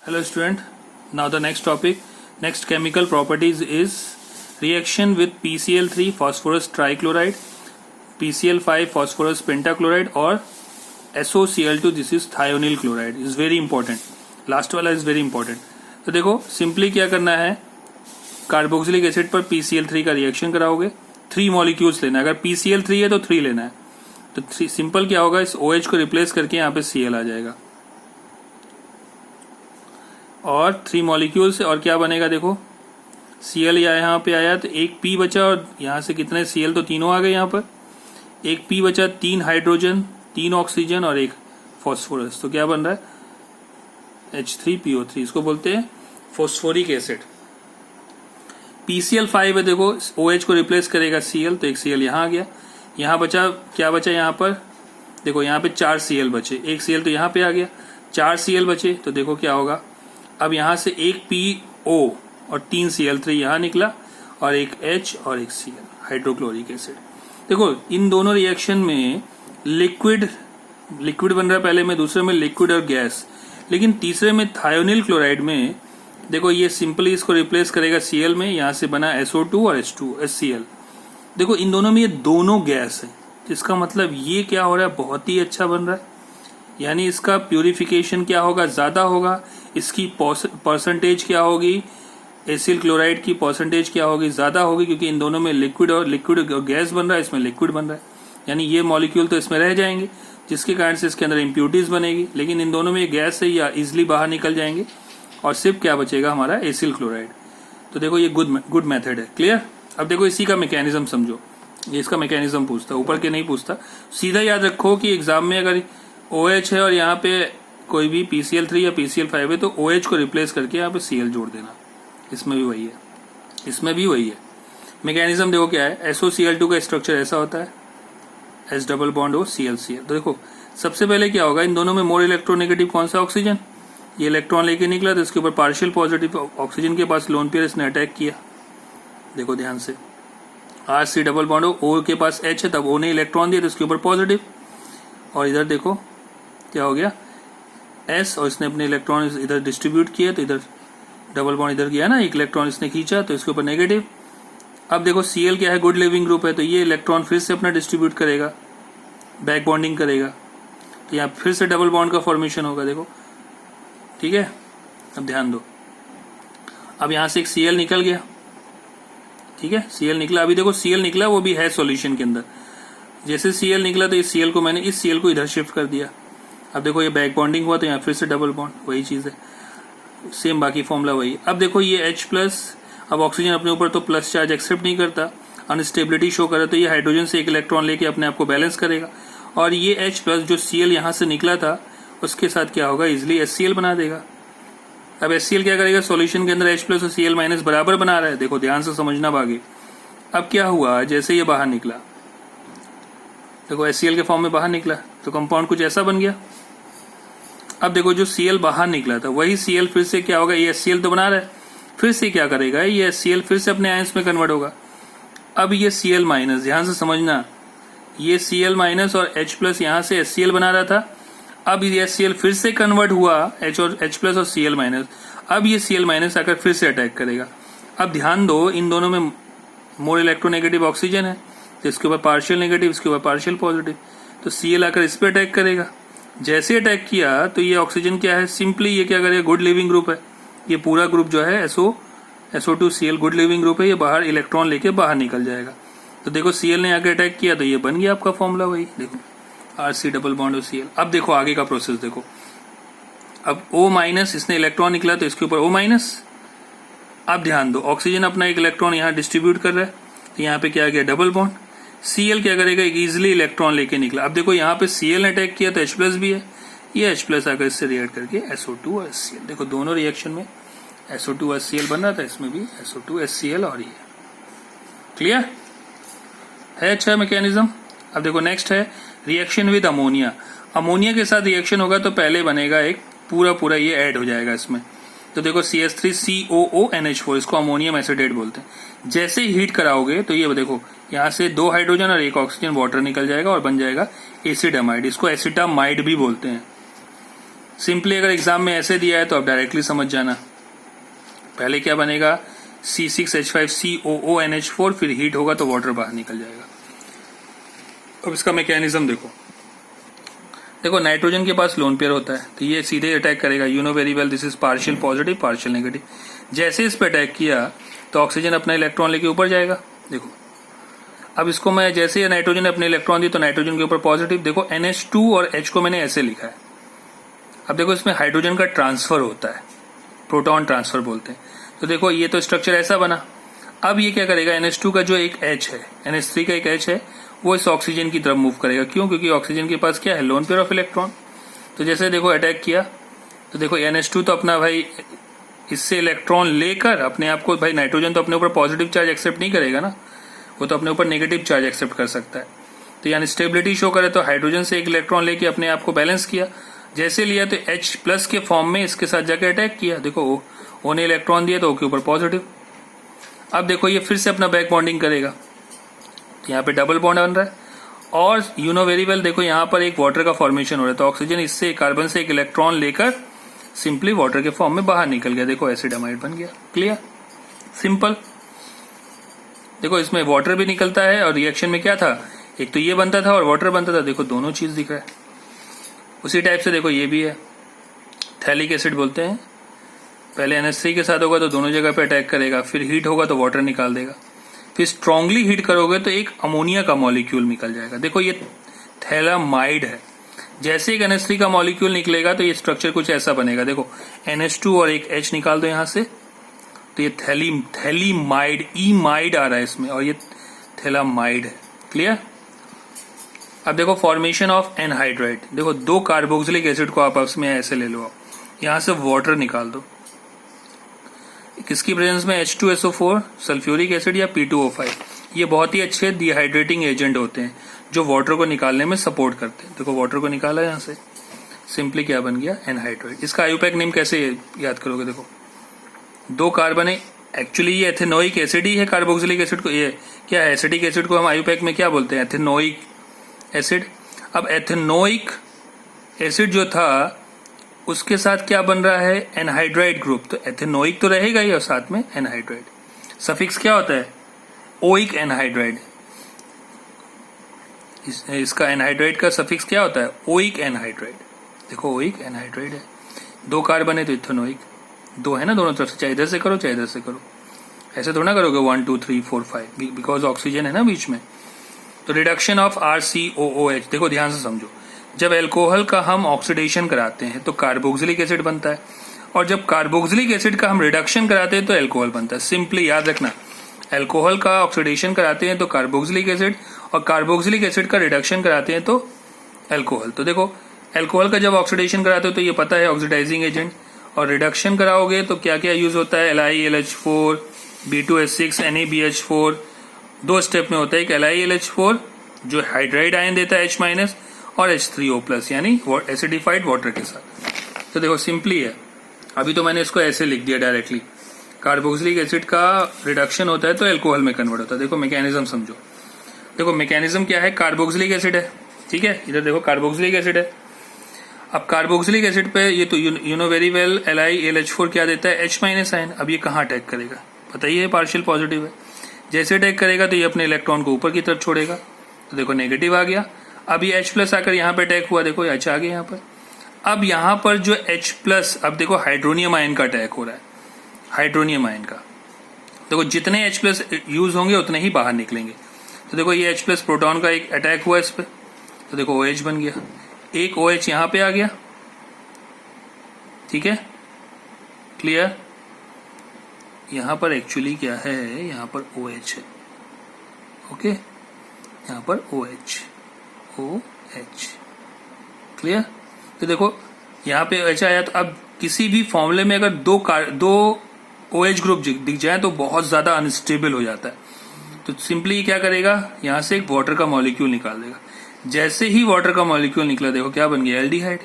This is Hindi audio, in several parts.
Hello student, now the next topic, next chemical properties is reaction with PCl3 phosphorus trichloride, PCl5 phosphorus pentachloride और SOCl2 this is thionyl chloride is very important. Last वाला is very important. तो देखो सिंपली क्या करना है, कार्बोक्सिलिक एसिड पर PCl3 का रिएक्शन कराओगे, 3 मॉलिक्यूल्स लेना है. अगर PCl3 है तो 3 लेना है. तो सिंपल क्या होगा, इस OH को रिप्लेस करके यहाँ पे Cl आ जाएगा और 3 मॉलिक्यूल से और क्या बनेगा. देखो Cl यहाँ पे आया तो एक P बचा और यहाँ से कितने Cl तो तीनों आ गए. यहाँ पर एक P बचा, 3 हाइड्रोजन, 3 ऑक्सीजन और 1 फॉस्फोरस. तो क्या बन रहा है H3PO3. इसको बोलते हैं फॉस्फोरिक एसिड. PCl5 है, देखो OH को रिप्लेस करेगा Cl, तो एक Cl यहाँ आ गया. यहाँ बचा, क्या बचा यहाँ पर, देखो यहाँ पे 4 Cl बचे, एक Cl तो यहाँ पे आ गया, 4 Cl बचे. तो देखो क्या होगा, अब यहाँ से एक PO और 3 Cl3 यहाँ निकला और एक H और एक Cl, हाइड्रोक्लोरिक एसिड. देखो इन दोनों रिएक्शन में लिक्विड बन रहा है पहले में, दूसरे में लिक्विड और गैस. लेकिन तीसरे में थायोनिल क्लोराइड में देखो ये सिंपली इसको रिप्लेस करेगा Cl में, यहाँ से बना SO2 और HCl. देखो इन दोनों में ये दोनों गैस है, इसका मतलब ये क्या हो रहा है, बहुत ही अच्छा बन रहा है. यानी इसका प्यूरिफिकेशन क्या होगा, ज्यादा होगा. इसकी परसेंटेज क्या होगी, एसिल क्लोराइड की परसेंटेज क्या होगी, ज्यादा होगी, क्योंकि इन दोनों में लिक्विड और गैस बन रहा है, इसमें लिक्विड बन रहा है. यानी ये मॉलिक्यूल तो इसमें रह जाएंगे, जिसके कारण से इसके अंदर इम्प्यूरिटीज बनेगी. लेकिन इन दोनों में गैस है या इजिली बाहर निकल जाएंगे और सिर्फ क्या बचेगा हमारा एसिल क्लोराइड. तो देखो ये गुड मेथड है. क्लियर. अब देखो इसी का मैकेनिज्म समझो. ये इसका मैकेनिज्म पूछता, ऊपर के नहीं पूछता. सीधा याद रखो कि एग्जाम में अगर OH है और यहाँ पे कोई भी PCl3 या PCl5 है तो OH को रिप्लेस करके यहाँ पे Cl जोड़ देना. इसमें भी वही है, इसमें भी वही है. मैकेनिज्म देखो क्या है, SOCl2 का स्ट्रक्चर ऐसा होता है, H डबल बॉन्ड हो Cl. तो देखो सबसे पहले क्या होगा, इन दोनों में मोर इलेक्ट्रोनेगेटिव कौन सा, ऑक्सीजन. ये इलेक्ट्रॉन लेके निकला तो इसके ऊपर पार्शियल पॉजिटिव, ऑक्सीजन के पास लोन पेयर इसने अटैक किया. देखो ध्यान से, RC डबल बॉन्ड हो, O के पास H है, तब O ने इलेक्ट्रॉन दिया तो इसके ऊपर पॉजिटिव. और इधर देखो क्या हो गया, S, और इसने अपने इलेक्ट्रॉन इधर डिस्ट्रीब्यूट किया तो इधर डबल बॉन्ड इधर गया ना, एक इलेक्ट्रॉन इसने खींचा तो इसके ऊपर नेगेटिव. अब देखो Cl क्या है, गुड लिविंग ग्रुप है, तो ये इलेक्ट्रॉन फिर से अपना डिस्ट्रीब्यूट करेगा, बैक बॉन्डिंग करेगा, तो यहाँ फिर से डबल बॉन्ड का फॉर्मेशन होगा. देखो ठीक है. अब ध्यान दो, अब यहाँ से एक Cl निकल गया. ठीक है, Cl निकला. अभी देखो Cl निकला, वो भी है सॉल्यूशन के अंदर. जैसे Cl निकला तो इस Cl को मैंने इस Cl को इधर शिफ्ट कर दिया. अब देखो ये बैक बॉन्डिंग हुआ तो यहाँ फिर से डबल बॉन्ड, वही चीज है, सेम बाकी फॉर्मूला वही. अब देखो ये H प्लस, अब ऑक्सीजन अपने ऊपर तो प्लस चार्ज एक्सेप्ट नहीं करता, अनस्टेबिलिटी शो कर रहा, तो ये हाइड्रोजन से एक इलेक्ट्रॉन लेके अपने आप को बैलेंस करेगा. और ये H प्लस जो Cl यहाँ से निकला था उसके साथ क्या होगा, इजिली HCl बना देगा. अब HCl क्या करेगा, सॉल्यूशन के अंदर H प्लस और Cl माइनस बराबर बना रहा है. देखो ध्यान से समझना भागे. अब क्या हुआ, जैसे ये बाहर निकला, देखो HCl के फॉर्म में बाहर निकला तो कंपाउंड कुछ ऐसा बन गया. अब देखो जो Cl बाहर निकला था वही Cl फिर से क्या होगा, ये HCl तो बना रहा है, फिर से क्या करेगा, ये HCl फिर से अपने आयंस में कन्वर्ट होगा. अब ये Cl माइनस, ध्यान से समझना, ये Cl माइनस और H प्लस यहाँ से HCl बना रहा था. अब ये HCl फिर से कन्वर्ट हुआ H और H प्लस और Cl माइनस. अब ये Cl माइनस आकर फिर से अटैक करेगा. अब ध्यान दो, इन दोनों में मोर इलेक्ट्रोनेगेटिव ऑक्सीजन है, तो इसके ऊपर पार्शियल नेगेटिव, इसके ऊपर पार्शियल पॉजिटिव, तो Cl आकर इस पे अटैक करेगा. जैसे अटैक किया तो ये ऑक्सीजन क्या है, सिंपली ये क्या करेगा, गुड लिविंग ग्रुप है. ये पूरा ग्रुप जो है SO2Cl गुड लिविंग ग्रुप है, ये बाहर इलेक्ट्रॉन लेके बाहर निकल जाएगा. तो देखो Cl ने आके अटैक किया तो ये बन गया आपका फॉर्मूला वही. देखो RC डबल बॉन्ड और Cl. अब देखो आगे का प्रोसेस देखो, अब O माइनस, इसने इलेक्ट्रॉन निकला तो इसके ऊपर O माइनस. अब ध्यान दो, ऑक्सीजन अपना एक इलेक्ट्रॉन यहाँ डिस्ट्रीब्यूट कर रहा है, तो यहाँ पे क्या गया, डबल बॉन्ड. Cl क्या करेगा, एक इजिली इलेक्ट्रॉन लेके निकला. अब देखो यहाँ पे Cl ने अटैक किया तो H प्लस भी है, ये H प्लस आकर इससे रिएक्ट करके SO2 और HCl. देखो दोनों रिएक्शन में SO2 और HCl बन रहा था, इसमें भी SO2 HCl और ये. क्लियर है, अच्छा मैकेनिज्म. अब देखो नेक्स्ट है रिएक्शन विद अमोनिया. अमोनिया के साथ रिएक्शन होगा तो पहले बनेगा एक पूरा ये ऐड हो जाएगा इसमें. तो देखो CH3COONH4, इसको अमोनियम एसिडेट बोलते हैं. जैसे ही हीट कराओगे तो ये देखो यहाँ से 2 हाइड्रोजन और 1 ऑक्सीजन वाटर निकल जाएगा और बन जाएगा एसिड अमाइड. इसको एसिटामाइड भी बोलते हैं. सिंपली अगर एग्जाम में ऐसे दिया है तो आप डायरेक्टली समझ जाना। पहले क्या बनेगा, C6H5COONH4, फिर हीट होगा तो वाटर बाहर निकल जाएगा। अब इसका मैकेनिज्म देखो, नाइट्रोजन के पास लोन पेयर होता है तो ये सीधे अटैक करेगा। You know very well this is partial positive partial negative. जैसे इस पे अटैक किया तो ऑक्सीजन अपना इलेक्ट्रॉन लेके ऊपर जाएगा। देखो अब इसको मैं जैसे ही नाइट्रोजन ने अपने इलेक्ट्रॉन दी तो नाइट्रोजन के ऊपर पॉजिटिव, देखो NH2 और H को मैंने ऐसे लिखा है। अब देखो इसमें हाइड्रोजन का ट्रांसफर होता है, प्रोटॉन ट्रांसफर बोलते हैं। तो देखो ये तो स्ट्रक्चर ऐसा बना। अब ये क्या करेगा, NH2 का जो एक H है, NH3 का एक H है, वो इस ऑक्सीजन की तरफ मूव करेगा। क्यों? क्योंकि ऑक्सीजन के पास क्या है, लोन पेयर ऑफ इलेक्ट्रॉन। तो जैसे देखो अटैक किया तो देखो NH2 तो अपना भाई इससे इलेक्ट्रॉन लेकर अपने आप को, भाई नाइट्रोजन तो अपने ऊपर पॉजिटिव चार्ज एक्सेप्ट नहीं करेगा ना, वो तो अपने ऊपर नेगेटिव चार्ज एक्सेप्ट कर सकता है। तो यानी स्टेबिलिटी शो करे तो हाइड्रोजन से एक इलेक्ट्रॉन लेके अपने आप को बैलेंस किया। जैसे लिया तो H+ के फॉर्म में इसके साथ जाकर अटैक किया। देखो O ने इलेक्ट्रॉन दिया तो O के ऊपर पॉजिटिव। अब देखो ये फिर से अपना बैक बॉन्डिंग करेगा, यहाँ पे डबल बॉन्ड बन रहा है। और यू नो वेरी वेल देखो यहाँ पर एक वाटर का फॉर्मेशन हो रहा है। तो ऑक्सीजन इससे कार्बन से एक इलेक्ट्रॉन लेकर सिंपली वाटर के फॉर्म में बाहर निकल गया। देखो एसिड अमाइड बन गया। Clear, simple. देखो इसमें वाटर भी निकलता है और रिएक्शन में क्या था, एक तो ये बनता था और वाटर बनता था। देखो दोनों चीज दिख रहा है। उसी टाइप से देखो ये भी है, थैलिक एसिड बोलते हैं। पहले NH3 के साथ होगा तो दोनों जगह पे अटैक करेगा, फिर हीट होगा तो वाटर निकाल देगा, फिर स्ट्रांगली हीट करोगे तो एक अमोनिया का मॉलिक्यूल निकल जाएगा। देखो ये थैलामाइड है। जैसे एक NH3 का मॉलिक्यूल निकलेगा तो ये स्ट्रक्चर कुछ ऐसा बनेगा। देखो NH2 और एक H निकाल दो यहां से तो ये थैलीमाइड, ईमाइड आ रहा है इसमें, और ये थैलामाइड है। क्लियर। अब देखो फॉर्मेशन ऑफ एनहाइड्राइड। देखो दो कार्बोक्सिलिक एसिड को आपस में ऐसे ले लो, आप यहां से वाटर निकाल दो। किसकी प्रेजेंस में, H2SO4 सल्फ्यूरिक एसिड या P2O5। ये बहुत ही अच्छे डिहाइड्रेटिंग एजेंट होते हैं जो वाटर को निकालने में सपोर्ट करते हैं। देखो वाटर को निकाला यहां से, सिंपली क्या बन गया, एनहाइड्राइड। इसका आयुपैक नेम कैसे याद करोगे, देखो दो कार्बन है, एक्चुअली ये एथेनोइक एसिड ही है। कार्बोक्सिलिक एसिड को, ये क्या है, एसिडिक एसिड को हम आयुपैक में क्या बोलते हैं, एथेनोइक एसिड। अब एथेनोइक एसिड जो था उसके साथ क्या बन रहा है, एनहाइड्राइड ग्रुप। तो एथेनोइक तो रहेगा ही और साथ में एनहाइड्राइड। सफिक्स क्या होता है, ओइक एनहाइड्राइड। इसका एनहाइड्राइड का सफिक्स क्या होता है, ओइक एनहाइड्राइड। देखो ओइक एनहाइड्राइड है, दो कार्बन है तो इथेनोइक, दो है ना दोनों तरफ से, चाहे इधर से करो चाहे इधर से करो। ऐसे थोड़ा ना करोगे 1 2 3 4 5, बिकॉज ऑक्सीजन है ना बीच में। तो रिडक्शन ऑफ RCOOH। देखो ध्यान से समझो, जब एल्कोहल का हम ऑक्सीडेशन कराते हैं तो कार्बोक्सिलिक एसिड बनता है, और जब कार्बोक्सिलिक एसिड का हम रिडक्शन कराते हैं तो एल्कोहल बनता है। सिंपली याद रखना, एल्कोहल का ऑक्सीडेशन कराते हैं तो कार्बोक्सिलिक एसिड, और कार्बोक्सिलिक एसिड का रिडक्शन कराते हैं तो एल्कोहल। तो देखो एल्कोहल का जब ऑक्सीडेशन कराते हो तो ये पता है ऑक्सीडाइजिंग एजेंट, और रिडक्शन कराओगे तो क्या क्या यूज होता है, LiLH4, B2H6, NaBH4। दो स्टेप में होता है, एक LiLH4 जो हाइड्राइड आयन देता है H- और H3O+ यानी एसिडिफाइड वाटर के साथ। तो देखो सिंपली है, अभी तो मैंने इसको ऐसे लिख दिया डायरेक्टली, कार्बोक्सिलिक एसिड का रिडक्शन होता है तो एल्कोहल में कन्वर्ट होता है। देखो मैकेनिज्म समझो, देखो मैकेनिज्म क्या है, कार्बोक्सिलिक एसिड है, ठीक है, इधर देखो कार्बोक्सिलिक एसिड है। अब कार्बोक्सिलिक एसिड पे ये तो you know very well LiLH4 क्या देता है, H- आयन। अब ये कहाँ अटैक करेगा, पता ही है पार्शियल पॉजिटिव है। जैसे अटैक करेगा तो ये अपने इलेक्ट्रॉन को ऊपर की तरफ छोड़ेगा, तो देखो नेगेटिव आ गया। अब ये H+ आकर यहाँ पे अटैक हुआ, देखो H आ गया यहाँ पर। अब यहाँ पर जो H+, अब देखो हाइड्रोनियम आयन का अटैक हो रहा है, हाइड्रोनियम आयन का। देखो जितने H+ यूज होंगे उतने ही बाहर निकलेंगे। तो देखो ये H+ प्रोटॉन का एक अटैक हुआ इस पे, तो देखो OH बन गया, एक OH यहाँ पे आ गया, ठीक है, क्लियर। यहाँ पर एक्चुअली क्या है, यहाँ पर OH है, ओके, यहाँ पर OH, क्लियर। तो देखो यहाँ पे H आया, तो अब किसी भी फॉर्मूले में अगर दो OH ग्रुप दिख जाए तो बहुत ज्यादा अनस्टेबल हो जाता है। तो सिंपली क्या करेगा, यहाँ से एक वाटर का मॉलिक्यूल निकाल देगा। जैसे ही वाटर का मॉलिक्यूल निकला, देखो क्या बन गया, एल्डिहाइड।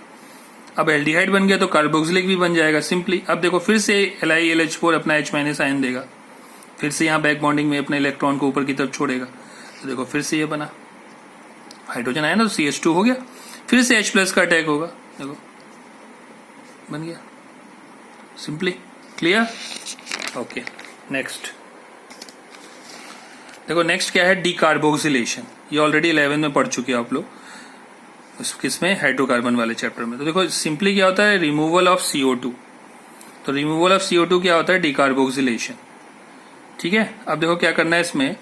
अब एल्डिहाइड बन गया तो कार्बोक्सिलिक भी बन जाएगा सिंपली। अब देखो फिर से LiLH4 अपना H- आयन देगा, फिर से यहाँ बैक बॉन्डिंग में अपने इलेक्ट्रॉन को ऊपर की तरफ छोड़ेगा, तो देखो फिर से ये बना हाइड्रोजन आया ना, तो CH2 हो गया, फिर से H+ का अटैक होगा। देखो बन गया, सिंपली क्लियर। ओके नेक्स्ट देखो, नेक्स्ट क्या है, डीकार्बोक्सिलेशन। ये ऑलरेडी 11 में पढ़ चुके हो आप लोग, किसमें, हाइड्रोकार्बन वाले चैप्टर में। तो देखो सिंपली क्या होता है, रिमूवल ऑफ CO2। तो रिमूवल ऑफ CO2 क्या होता है, डीकार्बोक्सिलेशन। ठीक है, अब देखो क्या करना है इसमें,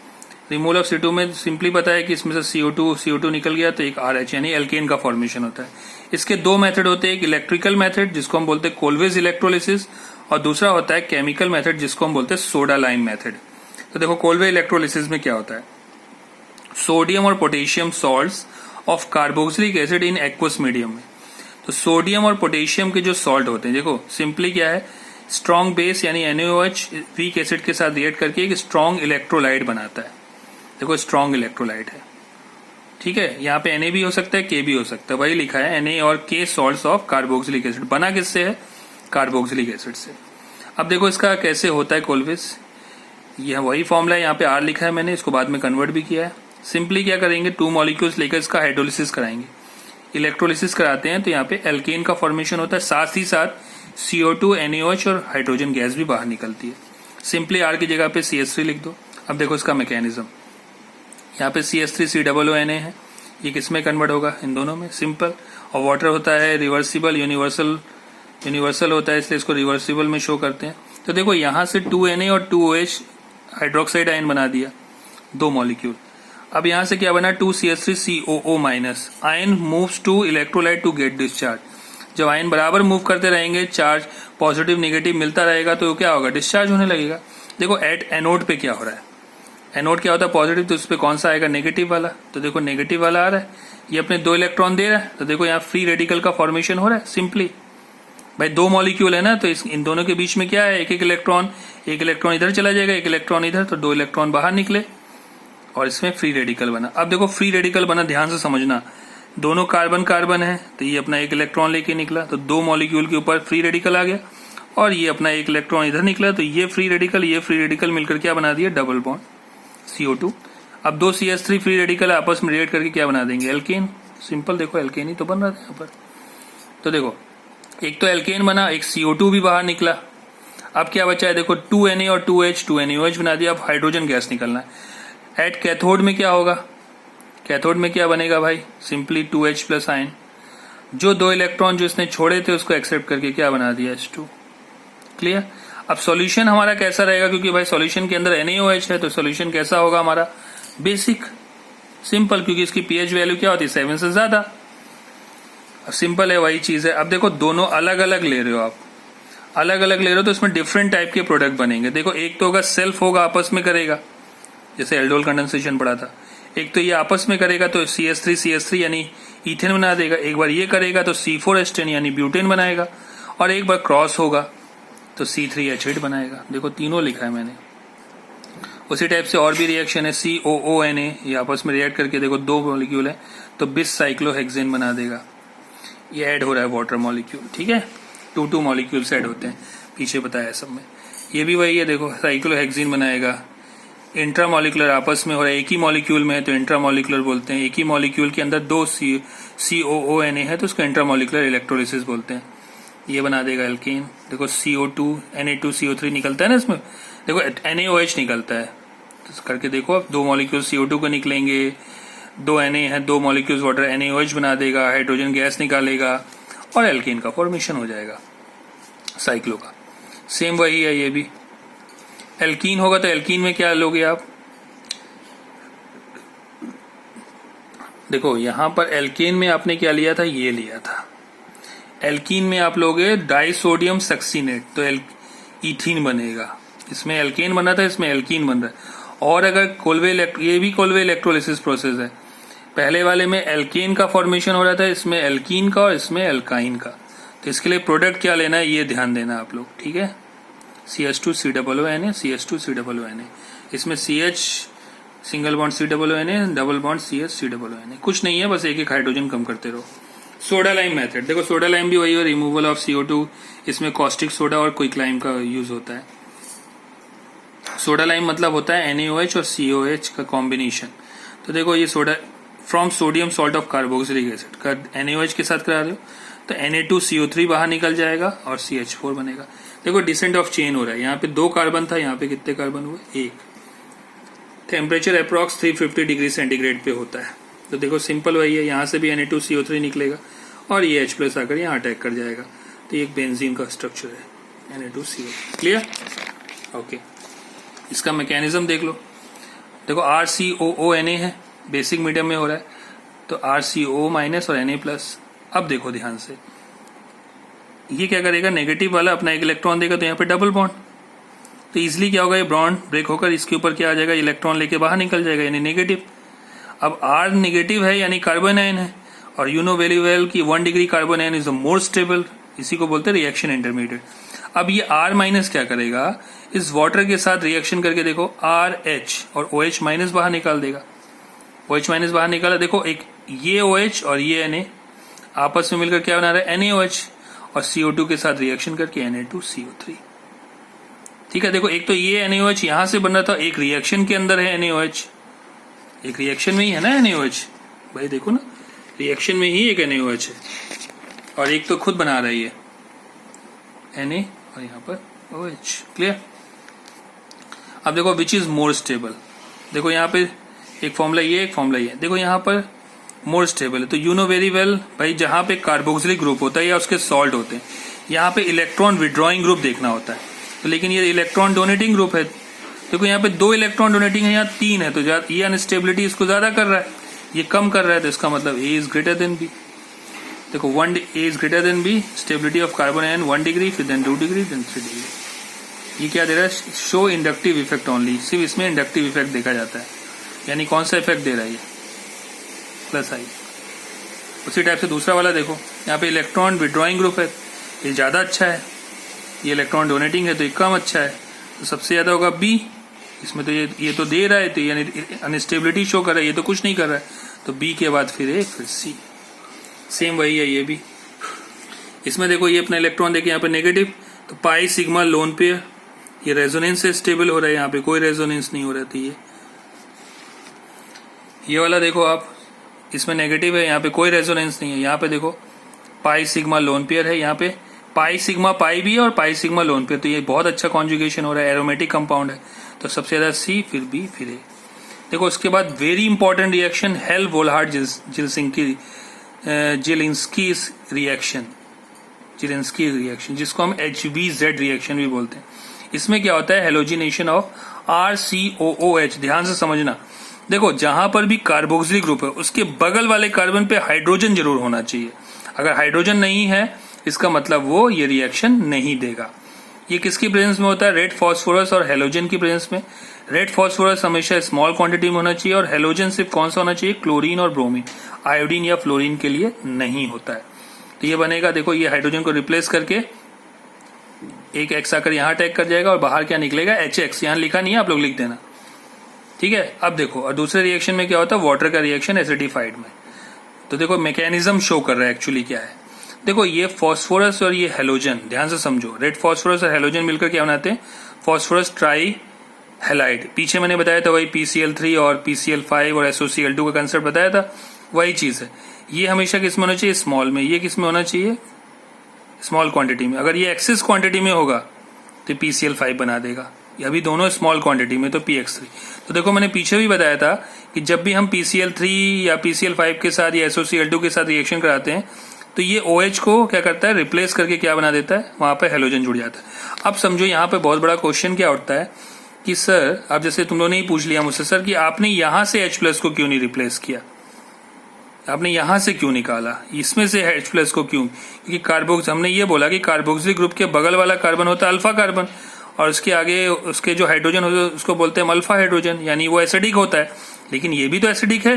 रिमूवल ऑफ CO2 में सिंपली पता है कि इसमें से CO2 निकल गया तो एक RH यानी एल्केन का फॉर्मेशन होता है। इसके दो मेथड होते हैं, एक इलेक्ट्रिकल मेथड जिसको हम बोलते हैं कोलवेज इलेक्ट्रोलिसिस, और दूसरा होता है केमिकल मेथड जिसको हम बोलते हैं सोडा लाइम मेथड। तो देखो कोलवे इलेक्ट्रोलिसिस में क्या होता है, सोडियम और potassium salts of carboxylic acid in aqueous medium में। तो सोडियम और पोटेशियम के जो सॉल्ट होते हैं, देखो सिंपली क्या है, स्ट्रॉन्ग बेस यानी NaOH वीक एसिड के साथ रिएक्ट करके एक स्ट्रॉन्ग इलेक्ट्रोलाइट बनाता है। देखो स्ट्रॉन्ग इलेक्ट्रोलाइट है, ठीक है, यहाँ पे Na भी हो सकता है, K भी हो सकता है, वही लिखा है Na और K salts of carboxylic acid. बना किससे है, कार्बोक्सिलिक एसिड से। अब देखो इसका कैसे होता है कोलवेज, यह वही फॉर्मूला है, यहाँ पे R लिखा है मैंने, इसको बाद में कन्वर्ट भी किया है। सिंपली क्या करेंगे, 2 मॉलिक्यूल्स लेकर इसका हाइड्रोलिसिस कराएंगे। इलेक्ट्रोलिसिस कराते हैं तो यहाँ पे एल्केन का फॉर्मेशन होता है, साथ ही साथ CO2, NaOH और हाइड्रोजन गैस भी बाहर निकलती है। सिंपली R की जगह पे CH3 लिख दो। अब देखो इसका मैकेनिज्म, यहाँ पे CH3COONA है, ये किसमें कन्वर्ट होगा, इन दोनों में, सिंपल। और वाटर होता है रिवर्सिबल, यूनिवर्सल होता है, इसलिए इसको रिवर्सिबल में शो करते हैं। तो देखो यहाँ से 2Na और 2OH हाइड्रोक्साइड आयन बना दिया, 2 मॉलिक्यूल। अब यहाँ से क्या बना, 2CH3COO-। Ion moves to electrolyte to get discharge. जब आयन बराबर मूव करते रहेंगे, चार्ज पॉजिटिव नेगेटिव मिलता रहेगा, तो क्या होगा, डिस्चार्ज होने लगेगा। देखो एट एनोड पे क्या हो रहा है, एनोड क्या होता है, पॉजिटिव, तो उस पर कौन सा आएगा, नेगेटिव वाला। तो देखो नेगेटिव वाला आ रहा है, ये अपने 2 इलेक्ट्रॉन दे रहा है, तो देखो यहाँ फ्री रेडिकल का फॉर्मेशन हो रहा है। सिंपली भाई 2 मॉलिक्यूल है ना, तो इन दोनों के बीच में क्या है, एक इलेक्ट्रॉन इधर चला जाएगा, एक इलेक्ट्रॉन इधर, तो 2 इलेक्ट्रॉन बाहर निकले और इसमें फ्री रेडिकल बना। अब देखो फ्री रेडिकल बना, ध्यान से समझना, दोनों कार्बन है, तो ये अपना एक इलेक्ट्रॉन लेके निकला, तो 2 मॉलिक्यूल के ऊपर फ्री रेडिकल आ गया, और ये अपना एक इलेक्ट्रॉन इधर निकला, तो ये फ्री रेडिकल मिलकर क्या बना दिया, डबल बॉन्ड CO2। अब 2 CH3 फ्री रेडिकल आपस में रिएक्ट करके क्या बना देंगे, एल्केन। सिंपल, देखो एल्केन ही तो बन रहा था यहाँ पर। तो देखो एक तो एल्केन बना, एक CO2 भी बाहर निकला। अब क्या बचा है, देखो 2Na और 2H, 2NaOH बना दिया। अब हाइड्रोजन गैस निकलना है। एट कैथोड में क्या होगा, कैथोड में क्या बनेगा भाई, सिंपली 2H प्लस आयन। जो 2 इलेक्ट्रॉन जो इसने छोड़े थे उसको एक्सेप्ट करके क्या बना दिया, H2। क्लियर। अब सॉल्यूशन हमारा कैसा रहेगा, क्योंकि भाई सॉल्यूशन के अंदर NaOH है, तो सॉल्यूशन कैसा होगा हमारा, बेसिक, सिंपल, क्योंकि इसकी pH वैल्यू क्या होती है, 7 से ज्यादा। सिंपल है, वही चीज है। अब देखो दोनों अलग अलग ले रहे हो आप, अलग अलग ले रहे हो तो इसमें डिफरेंट टाइप के प्रोडक्ट बनेंगे। देखो एक तो होगा सेल्फ होगा, आपस में करेगा, जैसे एल्डोल कंडेंसेशन पड़ा था। एक तो ये आपस में करेगा तो CH3 यानी ईथेन बना देगा। एक बार ये करेगा तो C4H10 यानी ब्यूटेन बनाएगा, और एक बार क्रॉस होगा तो C3H8 बनाएगा। देखो तीनों लिखा है मैंने। उसी टाइप से और भी रिएक्शन है, COONA, ये आपस में रिएक्ट करके देखो 2 मॉलिक्यूल है तो बिस साइक्लोहेक्सेन बना देगा। ये ऐड हो रहा है वाटर मॉलिक्यूल, ठीक है, 2 मॉलिक्यूल्स ऐड होते हैं, पीछे बताया सब में। ये भी वही है, देखो साइक्लोहेक्सेन बनाएगा। इंट्रामॉलिक्यूलर आपस में हो रहा है, एक ही मॉलिक्यूल में है तो इंट्रामॉलिक्यूलर बोलते हैं। एक ही मॉलिक्यूल के अंदर 2 COONA है तो उसको इंट्रामॉलिक्यूलर इलेक्ट्रोलिसिस बोलते हैं। ये बना देगा एल्केन। देखो CO2 Na2CO3 निकलता है ना इसमें, देखो NaOH निकलता है, तो करके देखो अब 2 मॉलिक्यूल CO2 को निकलेंगे, 2 Na है, 2 मॉलिक्यूल्स वाटर NaOH बना देगा, हाइड्रोजन गैस निकालेगा और एल्केन का फॉर्मेशन हो जाएगा साइक्लो का। सेम वही है, ये भी एल्कीन होगा तो एल्कीन में क्या लोगे आप, देखो यहां पर एल्केन में आपने क्या लिया था, ये लिया था। एल्कीन में आप लोगे डाइसोडियम सक्सीनेट, तो ईथीन बनेगा। इसमें एल्केन बना था, इसमें एल्कीन बन रहा है। और अगर ये भी कोलवे इलेक्ट्रोलिसिस प्रोसेस है। पहले वाले में एल्केन का फॉर्मेशन हो रहा था, इसमें एल्कीन का और इसमें एल्काइन का। तो इसके लिए प्रोडक्ट क्या लेना है ये ध्यान देना आप लोग, ठीक है। CH2COONA, CH2COONA, इसमें CH single bond COONA, double bond CH कुछ नहीं है, बस एक हाइड्रोजन कम करते रहो। सोडा लाइम मेथड, देखो सोडा लाइम भी वही है, रिमूवल ऑफ CO2। इसमें कॉस्टिक सोडा और क्विक लाइम का यूज होता है। सोडा लाइम मतलब होता है NaOH और COH का कॉम्बिनेशन। तो देखो ये soda from sodium salt of carboxylic acid का NaOH के साथ करा रहे हो तो Na2CO3 बाहर निकल जाएगा और CH4 बनेगा। देखो डिसेंट ऑफ चेन हो रहा है, यहाँ पे 2 कार्बन था, यहाँ पे कितने कार्बन हुए, 1। टेम्परेचर अप्रॉक्स 350 डिग्री सेंटीग्रेड पे होता है। तो देखो सिंपल वही है, यहाँ से भी Na2CO3 निकलेगा और ये H+ आकर यहाँ अटैक कर जाएगा। तो ये एक बेंजीन का स्ट्रक्चर है Na2CO3। क्लियर? ओके, इसका मैकेनिज्म देख लो। देखो RCOONA है, बेसिक मीडियम में हो रहा है, तो RCO- और Na+। अब देखो ध्यान से, ये क्या करेगा, नेगेटिव वाला अपना एक इलेक्ट्रॉन देगा तो यहाँ पे डबल बॉन्ड, तो इजिली क्या होगा, ये बॉन्ड ब्रेक होकर इसके ऊपर क्या आ जाएगा, इलेक्ट्रॉन लेके बाहर निकल जाएगा, यानी नेगेटिव। अब R नेगेटिव है यानी कार्बन आयन है, और यू नो वेरी वेल कि 1 degree carbon ion is more stable, इसी को बोलते हैं रिएक्शन इंटरमीडिएट। अब ये R- क्या करेगा, इस वाटर के साथ रिएक्शन करके देखो RH और OH- बाहर निकाल देगा। OH- बाहर निकाला, देखो एक ये OH और ये Na आपस में मिलकर क्या बना रहा है, NaOH, और CO2 के साथ रिएक्शन करके Na2CO3। ठीक है, देखो एक तो ये NaOH यहां से बन रहा था, एक रिएक्शन के अंदर है NaOH, एक रिएक्शन में ही है ना NaOH, भाई देखो ना, रिएक्शन में ही एक NaOH है, और एक तो खुद बना रही है Na और यहाँ पर OH। क्लियर? अब देखो विच इज मोर स्टेबल, देखो यहाँ पे एक फॉर्मूला ये, एक फॉर्मूला ये, देखो यहाँ पर मोर स्टेबल है, तो यू नो वेरी वेल भाई, जहां पे कार्बोक्सिलिक ग्रुप होता है या उसके सॉल्ट होते हैं, यहाँ पे इलेक्ट्रॉन विड्रॉइंग ग्रुप देखना होता है, तो लेकिन ये इलेक्ट्रॉन डोनेटिंग ग्रुप है। देखो यहाँ पे 2 इलेक्ट्रॉन डोनेटिंग है, यहाँ 3 है, तो ये अनस्टेबिलिटी इसको ज्यादा कर रहा है, ये कम कर रहा है, तो इसका मतलब A is greater than B। देखो A is greater than B, stability of carbon ion 1 degree, फिर देन 2 डिग्री, देन 3 डिग्री। ये क्या दे रहा है, शो इंडक्टिव इफेक्ट ओनली, सिर्फ इसमें इंडक्टिव इफेक्ट देखा जाता है, यानी कौन सा इफेक्ट दे रहा है ये, +I। उसी टाइप से दूसरा वाला देखो, यहाँ पे इलेक्ट्रॉन विड्रॉइंग ग्रुप है, ये ज्यादा अच्छा है, ये इलेक्ट्रॉन डोनेटिंग है तो ये कम अच्छा है, तो सबसे ज्यादा होगा B। इसमें तो ये तो दे रहा है, तो यानी अनस्टेबिलिटी शो कर रहा है, ये तो कुछ नहीं कर रहा है, तो B के बाद फिर A, फिर C। सेम वही है ये भी। इसमें देखो ये अपना इलेक्ट्रॉन देखे यहाँ पे नेगेटिव, तो पाई सिग्मा लोन पेयर, ये रेजोनेंस से स्टेबल हो रहा है, यहाँ पे कोई रेजोनेंस नहीं हो रहा था। ये वाला देखो आप, इसमें नेगेटिव है, यहाँ पे कोई रेजोनेंस नहीं है, यहाँ पे देखो पाई सिग्मा लोन पेयर है, यहाँ पे पाई सिग्मा पाई भी और पाई सिग्मा लोन पेयर, तो ये बहुत अच्छा कॉन्जुगेशन हो रहा है, एरोमेटिक कंपाउंड है, तो सबसे ज्यादा C, फिर B, फिर A। देखो उसके बाद very important reaction, Hell Volhard Zelinsky reaction, जिसको हम HBZ रिएक्शन भी बोलते हैं। इसमें क्या होता है, हेलोजिनेशन ऑफ RCOOH। ध्यान से समझना, देखो जहां पर भी कार्बोक्सिलिक ग्रुप है उसके बगल वाले कार्बन पे हाइड्रोजन जरूर होना चाहिए, अगर हाइड्रोजन नहीं है इसका मतलब वो ये रिएक्शन नहीं देगा। ये किसकी प्रेजेंस में होता है, रेड फास्फोरस और हेलोजन की प्रेजेंस में। रेड फास्फोरस हमेशा स्मॉल क्वांटिटी में होना चाहिए, और हेलोजन सिर्फ कौन सा होना चाहिए, क्लोरीन और ब्रोमीन, आयोडीन या फ्लोरीन के लिए नहीं होता है। तो ये बनेगा, देखो ये हाइड्रोजन को रिप्लेस करके एक X आकर यहाँ अटैक कर जाएगा, और बाहर क्या निकलेगा, HX, यहाँ लिखा नहीं है, आप लोग लिख देना, ठीक है। अब देखो, और दूसरे रिएक्शन में क्या होता है, वाटर का रिएक्शन एसिडिफाइड में। तो देखो मैकेनिज्म शो कर रहा है एक्चुअली क्या है। देखो ये फास्फोरस और ये हेलोजन, ध्यान से समझो, रेड फास्फोरस और हेलोजन मिलकर क्या बनाते हैं, फास्फोरस ट्राई हेलाइड। पीछे मैंने बताया था वही PCl3 और PCl5 और SOCl2 का कंसेप्ट बताया था, वही चीज है। ये हमेशा किस में होना चाहिए, स्मॉल में, ये किस में होना चाहिए, स्मॉल क्वांटिटी में। अगर ये एक्सेस क्वांटिटी में होगा तो PCl5 बना देगा, अभी दोनों स्मॉल क्वांटिटी में तो PX3। तो देखो मैंने पीछे भी बताया था कि जब भी हम PCl3 या PCl5 के साथ या SOCl2 के साथ रिएक्शन कराते हैं तो ये OH को क्या करता है, रिप्लेस करके क्या बना देता है, वहां पे हेलोजन जुड़ जाता है। अब समझो यहाँ पे बहुत बड़ा क्वेश्चन क्या उठता है कि सर, अब जैसे तुम लोगों ने ही पूछ लिया मुझसे, सर कि आपने यहां से H+ को क्यों नहीं रिप्लेस किया, आपने यहां से क्यों निकाला, इसमें से H+ को क्यों, क्योंकि कार्बोक्स, हमने ये बोला कि कार्बोक्सिलिक ग्रुप के बगल वाला कार्बन होता है अल्फा कार्बन, और उसके आगे उसके जो हाइड्रोजन होता है उसको बोलते हैं अल्फा हाइड्रोजन, यानी वो एसिडिक होता है। लेकिन ये भी तो एसिडिक है,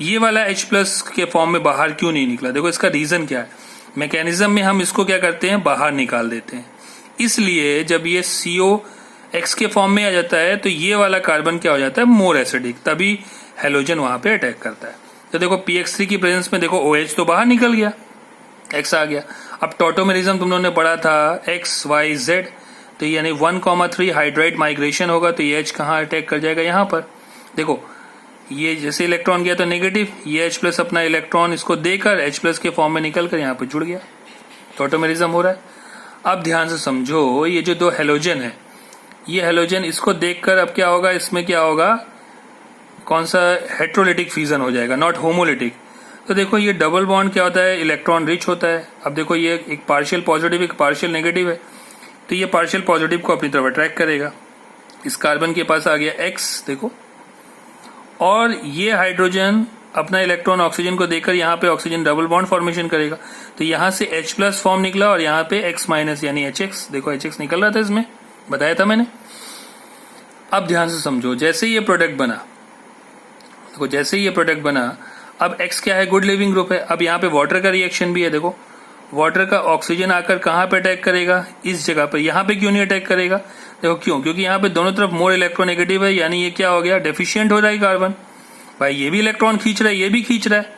ये वाला H+ के फॉर्म में बाहर क्यों नहीं निकला, देखो इसका रीजन क्या है। मैकेनिज्म में हम इसको क्या करते हैं, बाहर निकाल देते हैं, इसलिए जब ये COX के फॉर्म में आ जाता है तो ये वाला कार्बन क्या हो जाता है, मोर एसिडिक, तभी हेलोजन वहां पे अटैक करता है। तो देखो PX3 की प्रेजेंस में देखो OH तो बाहर निकल गया, X आ गया। अब टॉटोमेरिज्म तुम लोगों ने पढ़ा था XYZ, तो यानी 1,3 हाइड्राइड माइग्रेशन होगा, तो ये H कहाँ अटैक कर जाएगा, यहाँ पर। देखो ये जैसे इलेक्ट्रॉन गया तो नेगेटिव, ये H प्लस अपना इलेक्ट्रॉन इसको देकर H प्लस के फॉर्म में निकल कर यहाँ पे जुड़ गया, तो ऑटोमेरिज्म हो रहा है। अब ध्यान से समझो, ये जो दो हेलोजन है, ये हेलोजन इसको देखकर अब क्या होगा, इसमें क्या होगा, कौन सा हेट्रोलिटिक फ्यूजन हो जाएगा, नॉट होमोलिटिक। तो देखो ये डबल बॉन्ड क्या होता है, इलेक्ट्रॉन रिच होता है। अब देखो ये एक पार्शियल पॉजिटिव एक पार्शियल नेगेटिव है, तो ये पार्शियल पॉजिटिव को अपनी तरफ अट्रैक्ट करेगा। इस कार्बन के पास आ गया X, देखो, और ये हाइड्रोजन अपना इलेक्ट्रॉन ऑक्सीजन को देकर यहाँ पे ऑक्सीजन डबल बॉन्ड फॉर्मेशन करेगा, तो यहाँ से H प्लस फॉर्म निकला और यहाँ पे X माइनस यानी HX, देखो HX निकल रहा था, इसमें बताया था मैंने। अब ध्यान से समझो, जैसे ये प्रोडक्ट बना, देखो जैसे ये प्रोडक्ट बना, अब X क्या है, गुड लिविंग ग्रुप है। अब यहाँ पे वाटर का रिएक्शन भी है, देखो वाटर का ऑक्सीजन आकर कहाँ पे अटैक करेगा, इस जगह पे। यहाँ पे क्यों नहीं अटैक करेगा, देखो क्यों, क्योंकि यहाँ पे दोनों तरफ मोर इलेक्ट्रोनेगेटिव है, यानी ये क्या हो गया, डेफिशिएंट हो रहा है कार्बन। भाई ये भी इलेक्ट्रॉन खींच रहा है, ये भी खींच रहा है,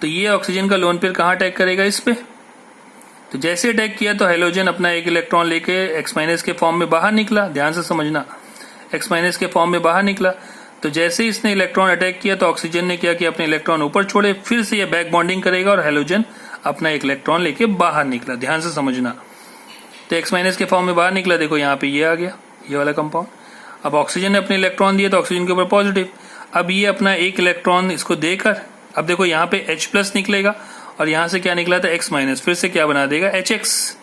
तो ये ऑक्सीजन का लोन पेयर कहाँ अटैक करेगा, इस पे। तो जैसे अटैक किया तो हेलोजन अपना एक इलेक्ट्रॉन लेके X माइनस के फॉर्म में बाहर निकला, ध्यान से समझना, X माइनस के फॉर्म में बाहर निकला। तो जैसे इसने इलेक्ट्रॉन अटैक किया तो ऑक्सीजन ने क्या किया, अपने इलेक्ट्रॉन ऊपर छोड़े, फिर से ये बैक बॉन्डिंग करेगा और हेलोजन अपना एक इलेक्ट्रॉन लेके बाहर निकला, ध्यान से समझना। तो X माइनस के फॉर्म में बाहर निकला, देखो यहाँ पे ये आ गया, ये वाला कंपाउंड। अब ऑक्सीजन ने अपने इलेक्ट्रॉन दिए तो ऑक्सीजन के ऊपर पॉजिटिव, अब ये अपना एक इलेक्ट्रॉन इसको देकर, अब देखो यहाँ पे H प्लस निकलेगा और यहाँ से क्या निकला था, X माइनस, फिर से क्या बना देगा, HX।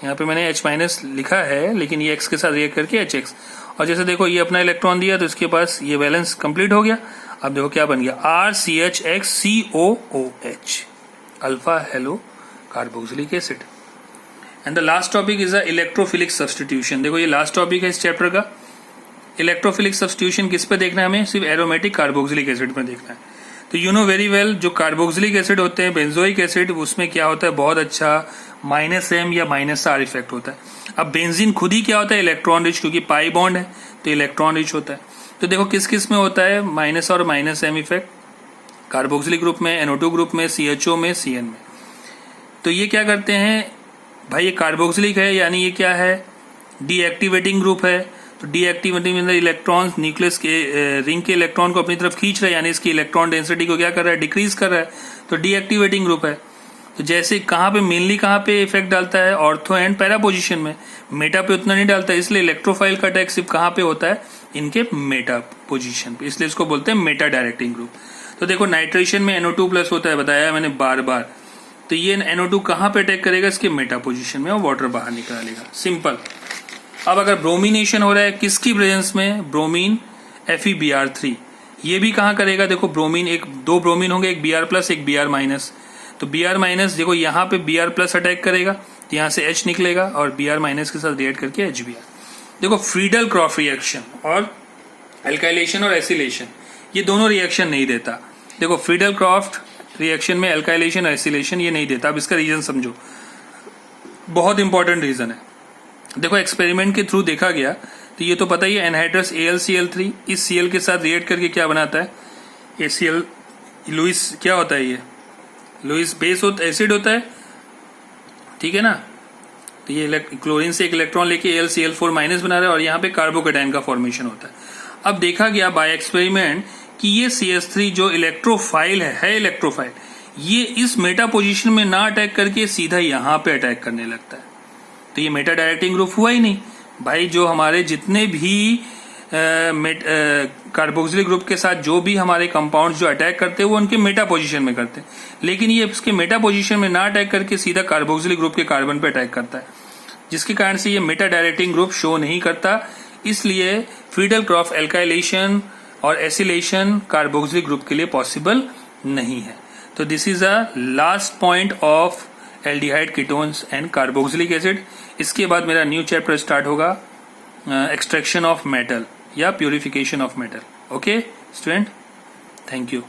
यहाँ पे मैंने H माइनस लिखा है लेकिन ये X के साथ रिएक्ट करके HX, और जैसे देखो ये अपना इलेक्ट्रॉन दिया तो इसके पास ये बैलेंस कंप्लीट हो गया। अब देखो क्या बन गया, RCHX alpha hello carboxylic acid. And the last topic is the electrophilic substitution. देखो ये लास्ट टॉपिक है इस चैप्टर का। इलेक्ट्रोफिलिक सब्स्टिट्यूशन किस पे देखना है हमें, सिर्फ एरोमेटिक कार्बोक्सिलिक एसिड में देखना है। तो यू नो वेरी वेल, जो कार्बोक्सिलिक एसिड होते हैं, बेंजोइक एसिड, उसमें क्या होता है, बहुत अच्छा -M या -R इफेक्ट होता है। अब बेंजीन खुद ही क्या होता है, इलेक्ट्रॉन रिच, क्योंकि पाई बॉन्ड है तो इलेक्ट्रॉन रिच होता है। तो देखो किस किस में होता है, माइनस और -M इफेक्ट, कार्बोक्सिलिक ग्रुप में, NO2 ग्रुप में, CHO में, CN में। तो ये क्या करते हैं भाई, ये कार्बोक्सिलिक है यानी ये क्या है, डीएक्टिवेटिंग ग्रुप है। तो डीएक्टिवेटिंग इलेक्ट्रॉन न्यूक्लियस के रिंग के इलेक्ट्रॉन को अपनी तरफ खींच रहा है, यानी इसकी इलेक्ट्रॉन डेंसिटी को क्या कर रहा है, डिक्रीज कर रहा है, तो डीएक्टिवेटिंग ग्रुप है। तो जैसे कहाँ पे मेनली कहाँ पे इफेक्ट डालता है, ऑर्थो एंड पैरा पोजिशन में, मेटा पे उतना नहीं डालता है, इसलिए इलेक्ट्रोफाइल का अटैक सिर्फ कहाँ पे होता है, इनके मेटा पोजिशन पे, इसलिए इसको बोलते हैं मेटा डायरेक्टिंग ग्रुप। तो देखो नाइट्रेशन में NO2 प्लस होता है, बताया मैंने बार बार, तो ये NO2 कहाँ पे अटैक करेगा, इसके मेटा पोजिशन में, और वाटर बाहर निकालेगा, सिंपल। अब अगर ब्रोमिनेशन हो रहा है किसकी प्रेजेंस में, ब्रोमीन FeBr3, ये भी कहाँ करेगा, देखो ब्रोमीन, एक दो ब्रोमीन होंगे, एक Br प्लस एक Br माइनस। तो Br माइनस देखो यहाँ पे Br प्लस अटैक करेगा, तो यहाँ से H निकलेगा और Br माइनस के साथ रिएक्ट करके HBr। देखो फ्रीडल क्रॉफ रिएक्शन और एल्काइलेशन और एसिलेशन, ये दोनों रिएक्शन नहीं देता। देखो फ्रीडल क्रॉफ्ट रिएक्शन में एल्काइलेशन और एसिलेशन ये नहीं देता। अब इसका रीजन समझो, बहुत इंपॉर्टेंट रीजन है। देखो एक्सपेरिमेंट के थ्रू देखा गया, तो ये तो पता ही है, एनहाइड्रस AlCl3 इस Cl के साथ रिएक्ट करके क्या बनाता है, ACl लुइस, क्या होता है ये, लुइस बेस एसिड होता है, ठीक है ना। तो ये क्लोरीन से एक इलेक्ट्रॉन लेके AlCl4 माइनस बना रहा है और यहाँ पे कार्बोकेटाइन का फॉर्मेशन होता है। अब देखा गया बाय एक्सपेरिमेंट कि ये CH3 जो इलेक्ट्रोफाइल है इलेक्ट्रोफाइल, ये इस मेटा पोजीशन में ना अटैक करके सीधा यहाँ पे अटैक करने लगता है। तो ये मेटा डायरेक्टिंग ग्रुप हुआ ही नहीं भाई। जो हमारे जितने भी कार्बोक्सिलिक ग्रुप के साथ जो भी हमारे कंपाउंड जो अटैक करते हैं वो उनके मेटा पोजीशन में करते हैं, लेकिन ये इसके मेटा पोजीशन में ना अटैक करके सीधा कार्बोक्सिलिक ग्रुप के कार्बन पे अटैक करता है, जिसके कारण से ये मेटा डायरेक्टिंग ग्रुप शो नहीं करता। इसलिए फ्रीडल क्रॉफ एल्काइलेशन और एसिलेशन कार्बोक्सिलिक ग्रुप के लिए पॉसिबल नहीं है। तो this is a last point of aldehyde, ketones and carboxylic acid. इसके बाद मेरा न्यू चैप्टर स्टार्ट होगा, एक्सट्रैक्शन ऑफ मेटल या purification of metal. Okay student, thank you.